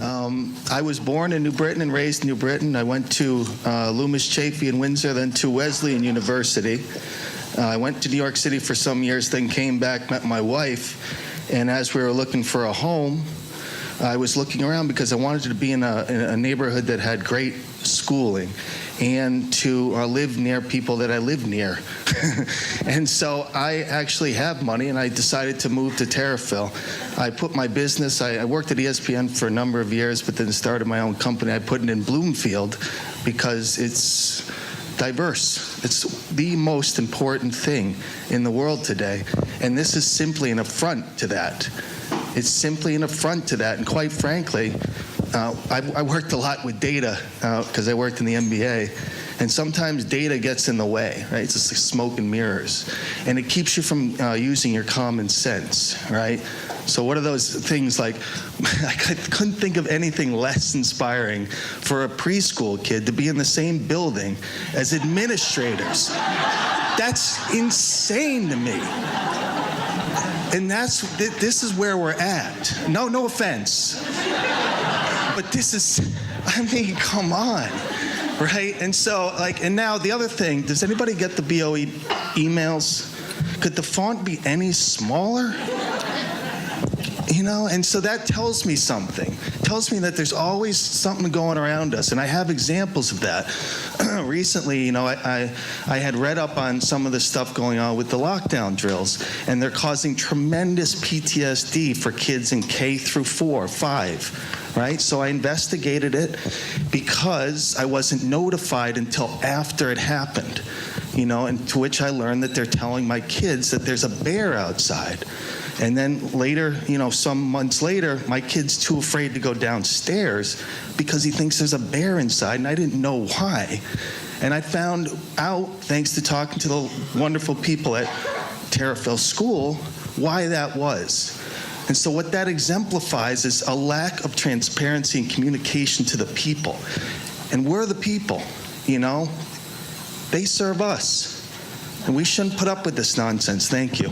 I was born in New Britain and raised in New Britain. I went to Loomis Chaffee in Windsor, then to Wesleyan University. I went to New York City for some years, then came back, met my wife, and as we were looking for a home, I was looking around because I wanted to be in a neighborhood that had great schooling and to live near people that I live near. And so I actually have money, and I decided to move to Tariffville. I put my business, I worked at ESPN for a number of years, but then started my own company. I put it in Bloomfield because it's diverse. It's the most important thing in the world today, and this is simply an affront to that. It's simply an affront to that, and quite frankly, I worked a lot with data because I worked in the NBA, and sometimes data gets in the way, right? It's just like smoke and mirrors, and it keeps you from using your common sense, right? So what are those things like, I couldn't think of anything less inspiring for a preschool kid to be in the same building as administrators. That's insane to me. And this is where we're at. No offense. But this is, I mean, come on, right? And so, and now the other thing, does anybody get the BOE emails? Could the font be any smaller? You know, and so that tells me something. It tells me that there's always something going around us, and I have examples of that. Recently, you know, I had read up on some of the stuff going on with the lockdown drills, and they're causing tremendous PTSD for kids in K through 4, 5, right? So I investigated it because I wasn't notified until after it happened, you know, and to which I learned that they're telling my kids that there's a bear outside. And then later, you know, some months later, my kid's too afraid to go downstairs because he thinks there's a bear inside, and I didn't know why. And I found out, thanks to talking to the wonderful people at Tariffville School, why that was. And so what that exemplifies is a lack of transparency and communication to the people. And we're the people, you know? They serve us. And we shouldn't put up with this nonsense. Thank you.